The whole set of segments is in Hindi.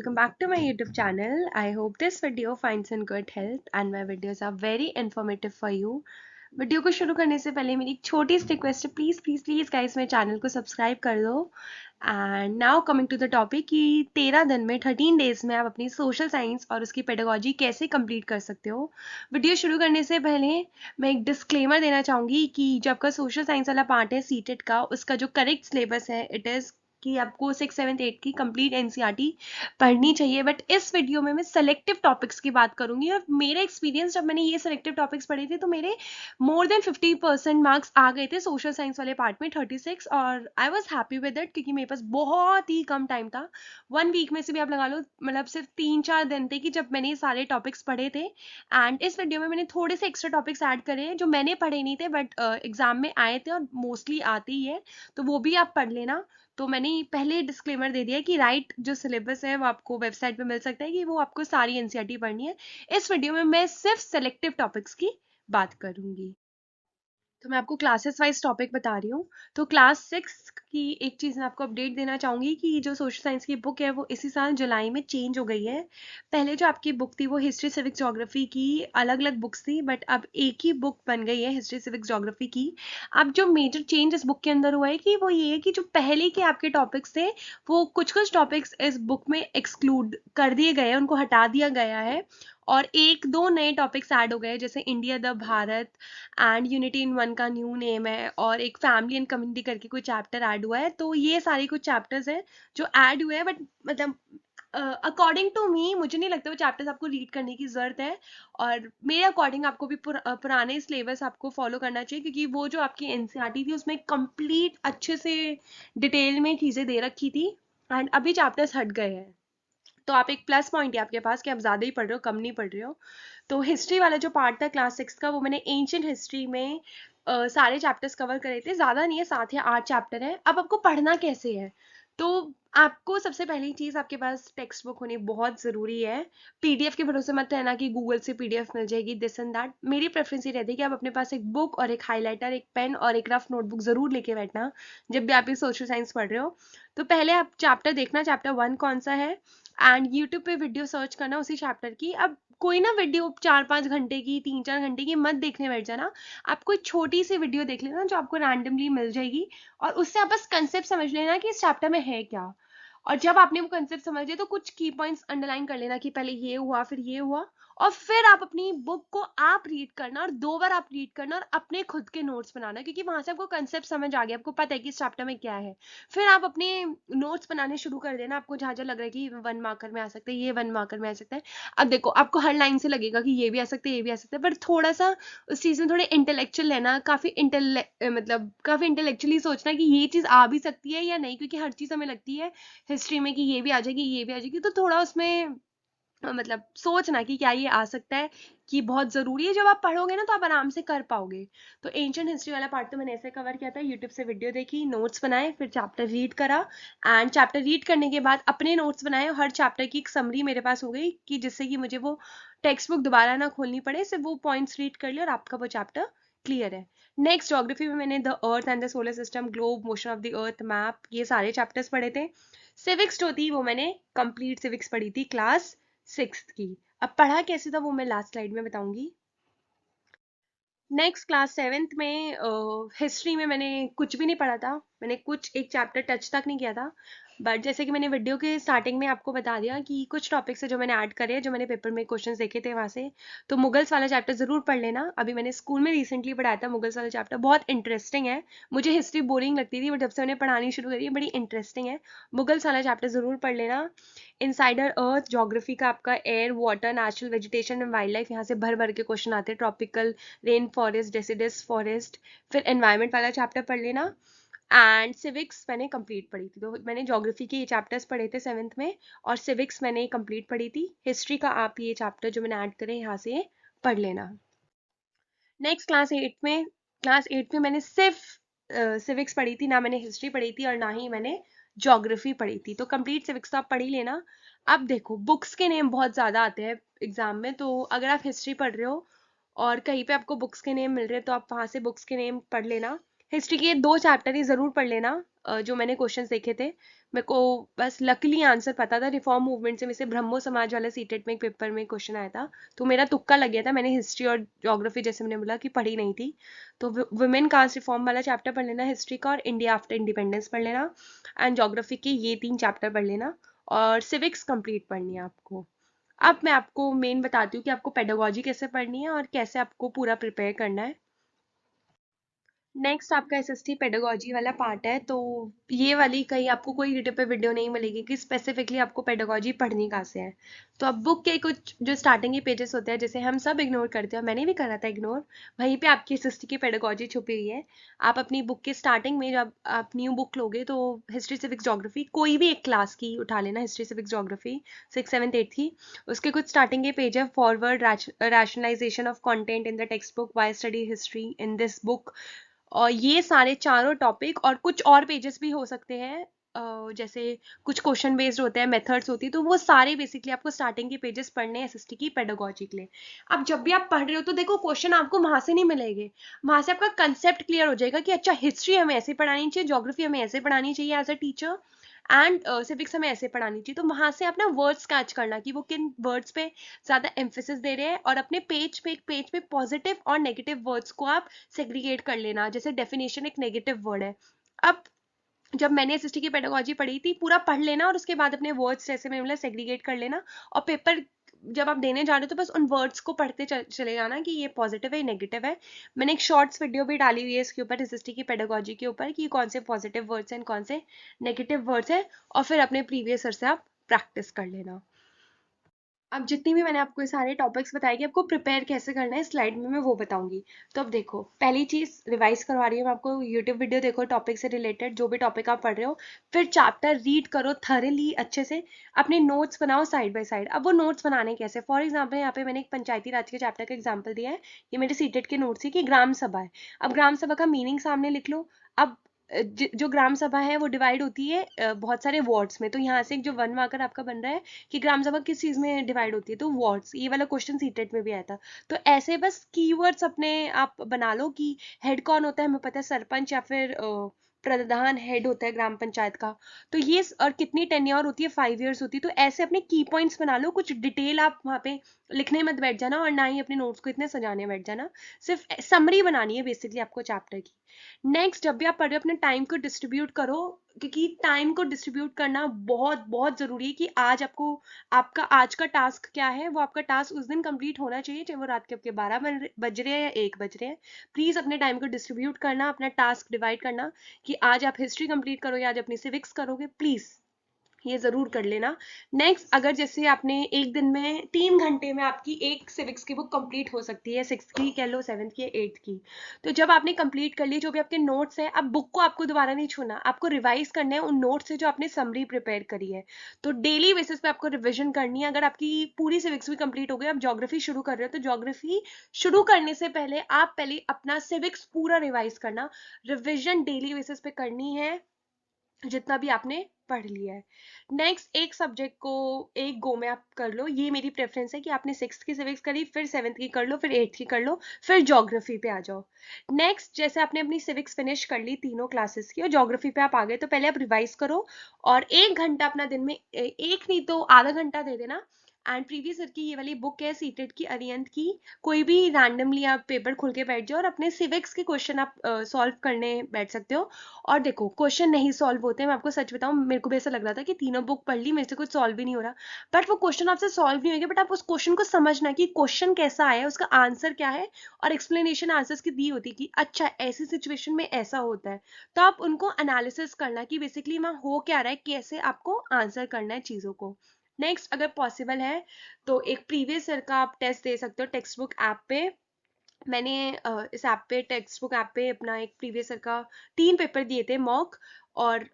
welcome back to my YouTube channel. I hope this video finds in good health and my videos are very informative for you. Video को शुरू करने से पहले मेरी एक छोटी सी रिक्वेस्ट है, प्लीज़ प्लीज़ प्लीज़ गाइस मेरे चैनल को सब्सक्राइब कर दो। And now coming to the topic कि 13 दिन में 13 डेज में आप अपनी सोशल साइंस और उसकी पेडागोजी कैसे कंप्लीट कर सकते हो। वीडियो शुरू करने से पहले मैं एक डिस्क्लेमर देना चाहूँगी कि जो आपका सोशल साइंस वाला पार्ट है सीटेट का, उसका जो करेक्ट सिलेबस है इट इज़ कि आपको 6, 7, 8 की कंप्लीट एनसीईआरटी पढ़नी चाहिए। बट इस वीडियो में मैं सेलेक्टिव टॉपिक्स की बात करूंगी और मेरा एक्सपीरियंस जब मैंने ये सेलेक्टिव टॉपिक्स पढ़े थे तो मेरे मोर देन 50% मार्क्स आ गए थे सोशल साइंस वाले पार्ट में, 36, और I was happy with it क्योंकि मेरे पास बहुत ही कम टाइम था। 1 वीक में से भी आप लगा लो, मतलब सिर्फ 3-4 दिन थे कि जब मैंने ये सारे टॉपिक्स पढ़े थे। एंड इस वीडियो में मैंने थोड़े से एक्स्ट्रा टॉपिक्स ऐड करे हैं जो मैंने पढ़े नहीं थे बट एग्जाम में आए थे और मोस्टली आते ही है, तो वो भी आप पढ़ लेना। तो मैंने पहले डिस्क्लेमर दे दिया कि राइट जो सिलेबस है वो आपको वेबसाइट पे मिल सकता है कि वो आपको सारी एनसीईआरटी पढ़नी है। इस वीडियो में मैं सिर्फ सेलेक्टिव टॉपिक्स की बात करूंगी। तो मैं आपको क्लासेस वाइज टॉपिक बता रही हूँ। तो क्लास 6 की एक चीज़ मैं आपको अपडेट देना चाहूँगी कि जो सोशल साइंस की बुक है वो इसी साल जुलाई में चेंज हो गई है। पहले जो आपकी बुक थी वो हिस्ट्री सिविक्स ज्योग्राफी की अलग अलग बुक्स थी, बट अब एक ही बुक बन गई है हिस्ट्री सिविक्स ज्योग्राफी की। अब जो मेजर चेंज इस बुक के अंदर हुआ है कि वो ये है कि जो पहले के आपके टॉपिक्स थे वो कुछ कुछ टॉपिक्स इस बुक में एक्सक्लूड कर दिए गए हैं, उनको हटा दिया गया है और 1-2 नए टॉपिक्स ऐड हो गए, जैसे India the Bharat and unity in one का न्यू नेम है और एक फैमिली एंड कम्युनिटी करके कोई चैप्टर ऐड हुआ है। तो ये सारे कुछ चैप्टर्स हैं जो ऐड हुए हैं, बट मतलब अकॉर्डिंग टू मी मुझे नहीं लगता वो चैप्टर्स आपको रीड करने की ज़रूरत है। और मेरे अकॉर्डिंग आपको भी पुराने सिलेबस आपको फॉलो करना चाहिए क्योंकि वो जो आपकी एनसीईआरटी थी उसमें कंप्लीट अच्छे से डिटेल में चीज़ें दे रखी थी एंड अभी चैप्टर्स हट गए हैं। तो आप एक प्लस पॉइंट है आपके पास कि आप ज़्यादा ही पढ़ रहे हो, कम नहीं पढ़ रहे हो। तो हिस्ट्री वाला जो पार्ट था क्लास 6 का वो मैंने एंशियंट हिस्ट्री में सारे चैप्टर्स कवर करे थे, ज़्यादा नहीं है, 7 या 8 चैप्टर है। अब आपको पढ़ना कैसे है, तो आपको सबसे पहली चीज़ आपके पास टेक्स्ट बुक होनी बहुत ज़रूरी है। पीडीएफ के भरोसे मत रहना कि गूगल से पीडीएफ मिल जाएगी दिस एंड दैट। मेरी प्रेफरेंस ये रहती है कि आप अपने पास एक बुक और एक हाईलाइटर, एक पेन और एक रफ नोटबुक ज़रूर लेके बैठना जब भी आप ये सोशल साइंस पढ़ रहे हो। तो पहले आप चैप्टर देखना चैप्टर 1 कौन सा है एंड यूट्यूब पे वीडियो सर्च करना उसी चैप्टर की। अब कोई ना वीडियो 4-5 घंटे की, 3-4 घंटे की मत देखने बैठ जाना। आप कोई छोटी सी वीडियो देख लेना जो आपको रैंडमली मिल जाएगी और उससे आप बस कंसेप्ट समझ लेना कि इस चैप्टर में है क्या। और जब आपने वो कंसेप्ट समझ लिया तो कुछ की पॉइंट्स अंडरलाइन कर लेना कि पहले ये हुआ फिर ये हुआ, और फिर आप अपनी बुक को आप रीड करना और 2 बार आप रीड करना और अपने खुद के नोट्स बनाना, क्योंकि वहां से आपको कंसेप्ट समझ आ गया, आपको पता है कि इस चैप्टर में क्या है। फिर आप अपने नोट्स बनाने शुरू कर देना, आपको जहां जहां लग रहा है कि 1 मार्कर में आ सकता है, ये 1 मार्कर में आ सकता है। अब देखो आपको हर लाइन से लगेगा कि ये भी आ सकता है ये भी आ सकता है, पर थोड़ा सा उस चीज में थोड़े इंटेलेक्चुअल लेना, मतलब काफी इंटेलेक्चुअली सोचना कि ये चीज आ भी सकती है या नहीं, क्योंकि हर चीज हमें लगती है हिस्ट्री में कि ये भी आ जाएगी ये भी आ जाएगी, तो थोड़ा उसमें मतलब सोचना कि क्या ये आ सकता है, कि बहुत ज़रूरी है। जब आप पढ़ोगे ना तो आप आराम से कर पाओगे। तो एंशिएंट हिस्ट्री वाला पार्ट तो मैंने ऐसे कवर किया था, यूट्यूब से वीडियो देखी, नोट्स बनाए, फिर चैप्टर रीड करा एंड चैप्टर रीड करने के बाद अपने नोट्स बनाए। हर चैप्टर की एक समरी मेरे पास हो गई कि जिससे कि मुझे वो टेक्स्ट बुक दोबारा ना खोलनी पड़े, सिर्फ वो पॉइंट्स रीड कर लिया और आपका वो चैप्टर क्लियर है। नेक्स्ट ज्योग्राफी में मैंने the earth and the solar system, globe, motion of the earth, map, ये सारे चैप्टर्स पढ़े थे। सिविक्स जो थी वो मैंने कंप्लीट सिविक्स पढ़ी थी क्लास 6 की। अब पढ़ा कैसे था वो मैं लास्ट स्लाइड में बताऊंगी। नेक्स्ट क्लास 7th में हिस्ट्री में मैंने कुछ भी नहीं पढ़ा था, मैंने कुछ एक चैप्टर टच तक नहीं किया था। बट जैसे कि मैंने वीडियो के स्टार्टिंग में आपको बता दिया कि कुछ टॉपिक्स है जो मैंने ऐड करे हैं, जो मैंने पेपर में क्वेश्चंस देखे थे वहाँ से। तो मुगल्स वाला चैप्टर ज़रूर पढ़ लेना, अभी मैंने स्कूल में रिसेंटली पढ़ाया था मुगल्स वाला चैप्टर, बहुत इंटरेस्टिंग है। मुझे हिस्ट्री बोरिंग लगती थी बट जब से मैंने पढ़ानी शुरू करी है बड़ी इंटरेस्टिंग है। मुगल्स वाला चैप्टर ज़रूर पढ़ लेना। इनसाइडर अर्थ ज्योग्राफी का आपका air water natural vegetation and wild life, यहाँ से भर भर के क्वेश्चन आते हैं, tropical rain forest, deciduous forest. फिर एनवायरनमेंट वाला चैप्टर पढ़ लेना। एंड सिविक्स मैंने कंप्लीट पढ़ी थी, तो मैंने ज्योग्राफी के ये चैप्टर्स पढ़े थे 7th में और सिविक्स मैंने कंप्लीट पढ़ी थी। हिस्ट्री का आप ये चैप्टर जो मैंने ऐड करे यहाँ से पढ़ लेना। नेक्स्ट क्लास 8 में मैंने सिर्फ सिविक्स पढ़ी थी, ना मैंने हिस्ट्री पढ़ी थी और ना ही मैंने ज्योग्राफी पढ़ी थी। तो कंप्लीट सिविक्स तो आप पढ़ ही लेना। अब देखो बुक्स के नेम बहुत ज़्यादा आते हैं एग्जाम में, तो अगर आप हिस्ट्री पढ़ रहे हो और कहीं पे आपको बुक्स के नेम मिल रहे हैं तो आप वहाँ से बुक्स के नेम पढ़ लेना। हिस्ट्री के 2 चैप्टर ही ज़रूर पढ़ लेना, जो मैंने क्वेश्चंस देखे थे, मेरे को बस लकीली आंसर पता था। रिफॉर्म मूवमेंट से वैसे ब्रह्मो समाज वाला सीटेट में एक पेपर में क्वेश्चन आया था, तो मेरा तुक्का लग गया था। मैंने हिस्ट्री और ज्योग्राफी, जैसे मैंने बोला, कि पढ़ी नहीं थी। तो वुमेन कास्ट रिफॉर्म वाला चैप्टर पढ़ लेना हिस्ट्री का, और इंडिया आफ्टर इंडिपेंडेंस पढ़ लेना, एंड ज्योग्राफी के ये 3 चैप्टर पढ़ लेना, और सिविक्स कंप्लीट पढ़नी है आपको। अब मैं आपको मेन बताती हूँ कि आपको पेडागोजी कैसे पढ़नी है और कैसे आपको पूरा प्रिपेयर करना है। नेक्स्ट आपका एसएसटी पेडागोजी वाला पार्ट है। तो ये वाली कहीं आपको कोई यूट्यूब पे वीडियो नहीं मिलेगी कि स्पेसिफिकली आपको पेडागोजी पढ़नी कहाँ से है। तो अब बुक के कुछ जो स्टार्टिंग के पेजेस होते हैं, जैसे हम सब इग्नोर करते हैं, मैंने भी करा था इग्नोर, वहीं पे आपकी एसएसटी की पेडागोजी छुपी हुई है। आप अपनी बुक के स्टार्टिंग में, जब आप न्यू बुक लोगे, तो हिस्ट्री सिविक्स ज्योग्राफी कोई भी एक क्लास की उठा लेना, history civics geography 6th 7th 8th की। उसके कुछ स्टार्टिंग के पेज है, forward, rationalisation of content in the textbook, why study history in this book. और ये सारे चारों टॉपिक और कुछ और पेजेस भी हो सकते हैं, जैसे कुछ क्वेश्चन बेस्ड होते हैं, मेथड्स होती है, तो वो सारे बेसिकली आपको स्टार्टिंग के पेजेस पढ़ने हैं एसएसटी की पेडागोजी के लिए। अब जब भी आप पढ़ रहे हो तो देखो, क्वेश्चन आपको वहां से नहीं मिलेंगे, वहां से आपका कंसेप्ट क्लियर हो जाएगा कि अच्छा, हिस्ट्री हमें ऐसे पढ़ानी चाहिए, ज्योग्राफी हमें ऐसे पढ़ानी चाहिए as a teacher, and civics हमें ऐसे पढ़ानी चाहिए। तो वहां से अपना वर्ड्स कैच करना कि वो किन वर्ड्स पे ज्यादा एम्फेसिस दे रहे हैं, और अपने एक पेज पे पॉजिटिव और नेगेटिव वर्ड्स को आप सेग्रीगेट कर लेना। जैसे डेफिनेशन एक नेगेटिव वर्ड है, अब जब मैंने एसएसटी की पेडागोजी पढ़ी थी, पूरा पढ़ लेना और उसके बाद अपने वर्ड्स, जैसे मैंने बोला, सेग्रीगेट कर लेना। और पेपर जब आप देने जा रहे हो तो बस उन वर्ड्स को पढ़ते चले जाना कि ये पॉजिटिव है, नेगेटिव है। मैंने एक शॉर्ट्स वीडियो भी डाली हुई है इसके ऊपर, एसएसटी की पेडागोजी के ऊपर, कि कौन से पॉजिटिव वर्ड्स हैं, कौन से नेगेटिव वर्ड्स हैं, और फिर अपने प्रीवियस ईयर से आप प्रैक्टिस कर लेना। अब जितनी भी मैंने आपको ये सारे टॉपिक्स बताए कि आपको प्रिपेयर कैसे करना है, स्लाइड में मैं वो बताऊंगी। तो अब देखो, पहली चीज रिवाइज करवा रही हूँ मैं आपको, यूट्यूब वीडियो देखो टॉपिक से रिलेटेड, जो भी टॉपिक आप पढ़ रहे हो, फिर चैप्टर रीड करो थरली अच्छे से, अपने नोट्स बनाओ साइड बाय साइड। अब वो नोट्स बनाने कैसे, फॉर एग्जाम्पल यहाँ पे मैंने एक पंचायती राज के चैप्टर का एग्जाम्पल दिया है, ये मेरे सीटेट के नोट्स है कि ग्राम सभा है। अब ग्राम सभा का मीनिंग सामने लिख लो। अब जो ग्राम सभा है वो डिवाइड होती है बहुत सारे वार्ड्स में, तो यहाँ से एक जो वन मार्कर आपका बन रहा है कि ग्राम सभा किस चीज में डिवाइड होती है, तो वार्ड्स। ये वाला क्वेश्चन सीटेट में भी आया था। तो ऐसे बस कीवर्ड्स अपने आप बना लो कि हेड कौन होता है, हमें पता है सरपंच, या फिर प्रधान हेड होता है ग्राम पंचायत का। तो ये और कितनी टेन्योर होती है, 5 years होती है। तो ऐसे अपने की पॉइंट्स बना लो, कुछ डिटेल आप वहाँ पे लिखने मत बैठ जाना, और ना ही अपने नोट्स को इतने सजाने बैठ जाना। सिर्फ समरी बनानी है बेसिकली आपको चैप्टर की। नेक्स्ट, जब भी आप पढ़ रहे हो अपने टाइम को डिस्ट्रीब्यूट करो, क्योंकि टाइम को डिस्ट्रीब्यूट करना बहुत बहुत जरूरी है। कि आज आपको, आपका आज का टास्क क्या है, वो आपका टास्क उस दिन कंप्लीट होना चाहिए, चाहे वो रात के आपके 12 बज रहे हैं या 1 बज रहे हैं। प्लीज अपने टाइम को डिस्ट्रीब्यूट करना, अपना टास्क डिवाइड करना, कि आज आप हिस्ट्री कंप्लीट करो या आज अपनी सिविक्स करोगे, प्लीज ये जरूर कर लेना। नेक्स्ट, अगर जैसे आपने एक दिन में 3 घंटे में आपकी एक सिविक्स की बुक कंप्लीट हो सकती है, 6th की कह लो, 7th की, 8th की। तो जब आपने कंप्लीट कर ली, जो भी आपके नोट्स है, अब बुक को आपको दोबारा नहीं छूना, आपको रिवाइज करना है उन नोट्स से जो आपने समरी प्रिपेयर करी है। तो डेली बेसिस पे आपको रिविजन करनी है। अगर आपकी पूरी सिविक्स भी कंप्लीट हो गई, आप ज्योग्राफी शुरू कर रहे हो, तो ज्योग्राफी शुरू करने से पहले आप पहले अपना सिविक्स पूरा रिवाइज करना। रिविजन डेली बेसिस पे करनी है, जितना भी आपने पढ़ लिया है। नेक्स्ट, एक सब्जेक्ट को एक गो में आप कर लो, ये मेरी प्रेफरेंस है कि आपने 6th की सिविक्स करी, फिर 7th की कर लो, फिर 8th की कर लो, फिर ज्योग्राफी पे आ जाओ। नेक्स्ट, जैसे आपने अपनी सिविक्स फिनिश कर ली तीनों क्लासेस की, और ज्योग्राफी पे आप आ गए, तो पहले आप रिवाइज करो, और 1 घंटा अपना दिन में, एक नहीं तो आधा घंटा दे देना। एंड प्रीवियस ईयर की ये वाली बुक है सीटेट की, अरियंत की, कोई भी रैंडमली आप पेपर खोल के बैठ जाओ, और अपने सिविक्स के क्वेश्चन आप सॉल्व करने बैठ सकते हो। और देखो, क्वेश्चन नहीं सॉल्व होते, मैं आपको सच बताऊं, मेरे को भी ऐसा लग रहा था कि तीनों बुक पढ़ ली, मेरे से कुछ सॉल्व भी नहीं हो रहा। बट वो क्वेश्चन आपसे सॉल्व नहीं होंगे, बट आप उस क्वेश्चन को समझना कि क्वेश्चन कैसा आया, उसका आंसर क्या है, और एक्सप्लेनेशन आंसर्स की दी होती कि अच्छा, ऐसी सिचुएशन में ऐसा होता है। तो आप उनको एनालिसिस करना कि बेसिकली वहां हो क्या रहा है, कैसे आपको आंसर करना है चीजों को। नेक्स्ट, अगर पॉसिबल है तो एक प्रीवियस ईयर का आप टेस्ट दे सकते हो टेक्स्ट बुक ऐप पे। मैंने इस ऐप पे, टेक्स्ट बुक ऐप पे, अपना एक प्रीवियस ईयर का 3 पेपर दिए थे मॉक। और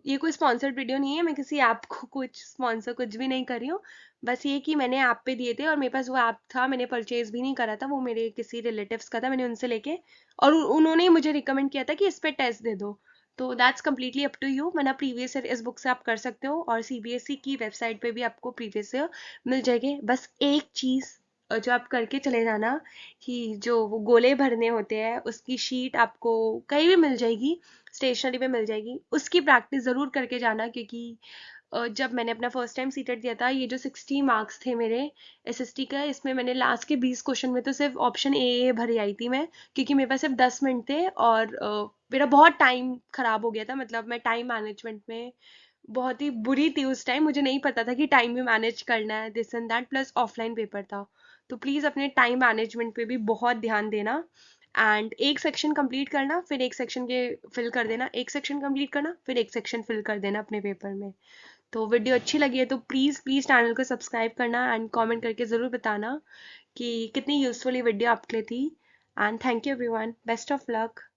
ये कोई स्पॉन्सर्ड वीडियो नहीं है, मैं किसी ऐप को कुछ स्पॉन्सर कुछ भी नहीं कर रही हूँ। बस ये कि मैंने ऐप पे दिए थे, और मेरे पास वो ऐप था, मैंने परचेज भी नहीं करा था, वो मेरे किसी रिलेटिव्स का था, मैंने उनसे लेके, और उन्होंने ही मुझे रिकमेंड किया था कि इस पे टेस्ट दे दो। तो that's completely up to you, वरना प्रीवियस ईयर इस बुक से आप कर सकते हो, और सीबीएसई की वेबसाइट पे भी आपको प्रीवियस ईयर मिल जाएंगे। बस एक चीज जो आप करके चले जाना कि जो वो गोले भरने होते हैं उसकी शीट आपको कहीं भी मिल जाएगी, स्टेशनरी पे मिल जाएगी, उसकी प्रैक्टिस ज़रूर करके जाना। क्योंकि जब मैंने अपना फर्स्ट टाइम सीटेट दिया था, ये जो 60 मार्क्स थे मेरे एसएसटी का, इसमें मैंने लास्ट के 20 क्वेश्चन में तो सिर्फ ऑप्शन ए भरी आई थी मैं, क्योंकि मेरे पास सिर्फ 10 मिनट थे और मेरा बहुत टाइम खराब हो गया था। मतलब मैं टाइम मैनेजमेंट में बहुत ही बुरी थी उस टाइम, मुझे नहीं पता था कि टाइम भी मैनेज करना है, this and that, plus offline paper था। तो प्लीज़ अपने टाइम मैनेजमेंट पे भी बहुत ध्यान देना। एंड एक सेक्शन कंप्लीट करना, फिर एक सेक्शन के फिल कर देना, एक सेक्शन कंप्लीट करना, फिर एक सेक्शन फिल कर देना अपने पेपर में। तो वीडियो अच्छी लगी है तो प्लीज़ प्लीज़ चैनल को सब्सक्राइब करना एंड कमेंट करके ज़रूर बताना कि कितनी यूज़फुल ये वीडियो आपके लिए थी। And thank you everyone, best of luck.